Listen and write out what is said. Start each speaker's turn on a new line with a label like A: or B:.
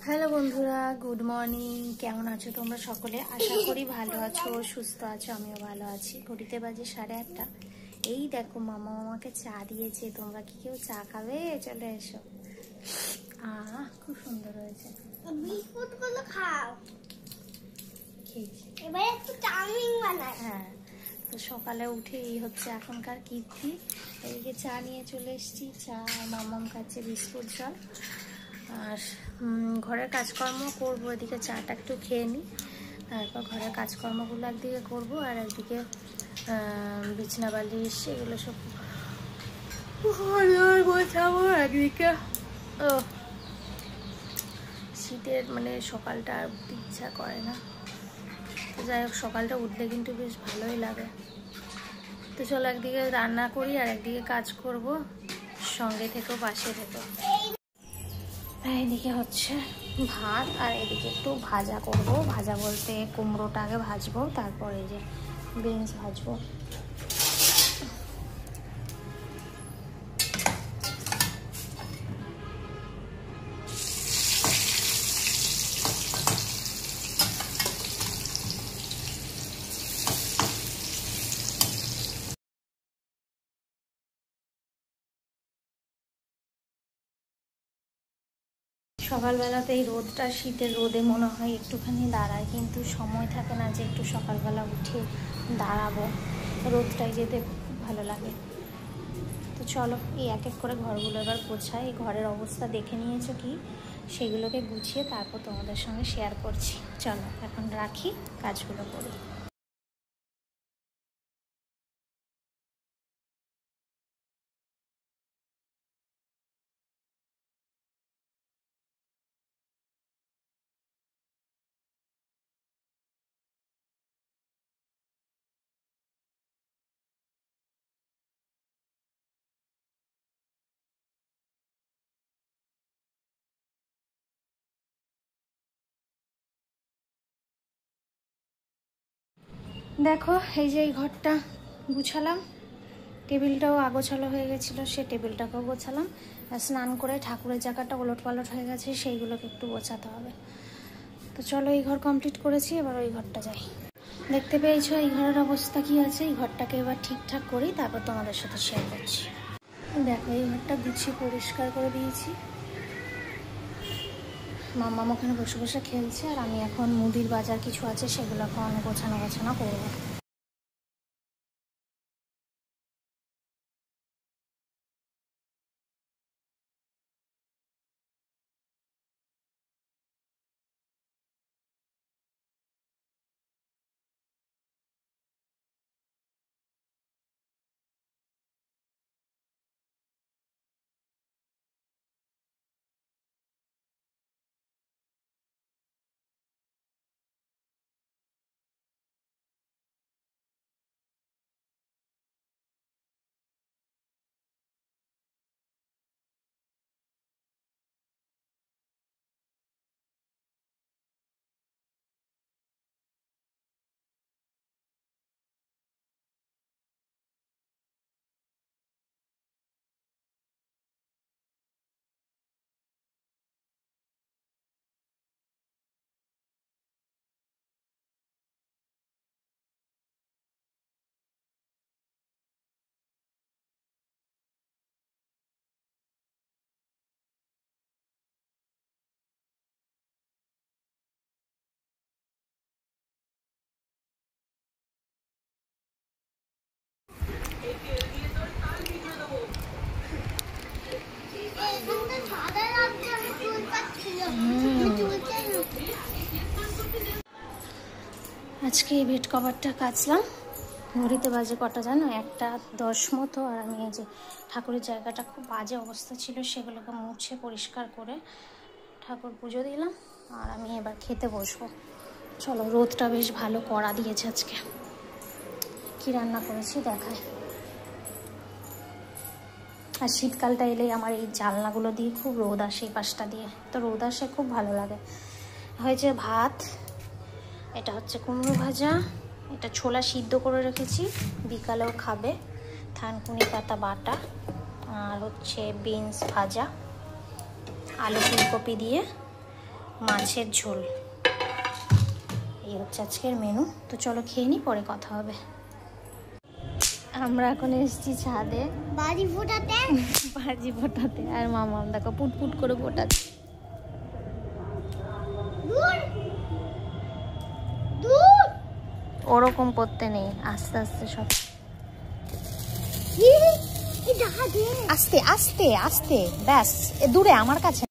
A: Hello বন্ধুরা, good morning. কেমন আছো তোমরা সকলে? আশা করি ভালো আছো, সুস্থ আছো। আমিও ভালো আছি। ঘড়িতে বাজে 8:30। এই দেখো মামা আমাকে চা দিয়েছে। তোমরা কি কেউ চা খাবে? চলে এসো। খুব সুন্দর হয়েছে।
B: বিস্কুট গুলো খাও।
A: খেয়েছি।
B: এবার একটু চাউমিন বানাই।
A: হ্যাঁ, তো সকালে উঠে এই হচ্ছে এখনকার কীর্তি। এদিকে চা নিয়ে চলে এসেছি। চা আর মামাম খাচ্ছে বিস্কুট জল। আর ঘরের কাজকর্ম করবো। এদিকে চাটা একটু খেয়ে নিই, তারপর ঘরের কাজকর্মগুলো একদিকে করবো, আর একদিকে বিছনা বালিশ এগুলো সব গোছাবো। একদিকে শীতের মানে সকালটা আর উঠতে ইচ্ছা করে না। তো যাই হোক, সকালটা উঠলে কিন্তু বেশ ভালোই লাগে। তো চলো একদিকে রান্না করি আর একদিকে কাজ করব। সঙ্গে থেকেও, পাশে থেকেও। এদিকে হচ্ছে ভাত, আর এদিকে একটু ভাজা করব। ভাজা বলতে কুমড়োটা আগে ভাজবো, তারপর এই যে বিনস ভাজবো। সকালবেলাতে এই রোদটা, শীতের রোদে মনে হয় একটুখানি দাঁড়ায়, কিন্তু সময় থাকে না যে একটু সকালবেলা উঠে দাঁড়াবো। রোদটায় যেতে খুব ভালো লাগে। তো চলো এই এক এক করে ঘরগুলো এবার গোছাই। এই ঘরের অবস্থা দেখে নিয়েছো কি, সেগুলোকে গুছিয়ে তারপর তোমাদের সঙ্গে শেয়ার করছি। চলো এখন রাখি, কাজগুলো করি। দেখো এই যে এই ঘরটা গুছালাম, টেবিলটাও আগোছালো হয়ে গেছিলো, সে টেবিলটাকেও গোছালাম। স্নান করে ঠাকুরের জায়গাটা ওলট পালট হয়ে গেছে, সেইগুলোকে একটু গোছাতে হবে। তো চলো এই ঘর কমপ্লিট করেছি, এবার ওই ঘরটা যাই। দেখতে পেয়েছো এই ঘরের অবস্থা কি আছে। এই ঘরটাকে এবার ঠিকঠাক করি, তারপর তোমাদের সাথে শেয়ার করছি। দেখো এই ঘরটা গুছিয়ে পরিষ্কার করে দিয়েছি। মাম্মাম ওখানে বসে বসে খেলছে, আর আমি এখন মুদির বাজার কিছু আছে সেগুলো এখন গোছানো করবো। আজকে এই বেড কভারটা কাচলাম। ঘড়িতে বাজে কটা জানো? 1:10 মতো। আর আমি এই যে ঠাকুরের জায়গাটা খুব বাজে অবস্থা ছিল, সেগুলোকে মুছে পরিষ্কার করে ঠাকুর পুজো দিলাম। আর আমি এবার খেতে বসবো। চলো, রোদটা বেশ ভালো কড়া দিয়েছে আজকে। কি রান্না করেছি দেখায়। আর শীতকালটা এলেই আমার এই জানলাগুলো দিয়ে খুব রোদ আসে, এই পাশটা দিয়ে তো রোদ আসে, খুব ভালো লাগে। হয়েছে ভাত, এটা হচ্ছে কুমড়ো ভাজা, এটা ছোলা সিদ্ধ করে রেখেছি, বিকালেও খাবে, থানকুনি পাতা বাটা, আর হচ্ছে বিনস ভাজা, আলু ফুলকপি দিয়ে মাছের ঝোল। এই হচ্ছে আজকের মেনু। তো চলো খেয়ে নিই, পরে কথা হবে। আমরা এখন এসেছি ছাদে
B: বাজি ফোটাতে।
A: বাজি ফোটাতে, আর মামা দেখো পুটপুট করে ফোটাচ্ছে। ওরকম করতে নেই, আস্তে আস্তে সব, আস্তে আস্তে আস্তে, ব্যাস দূরে আমার কাছে।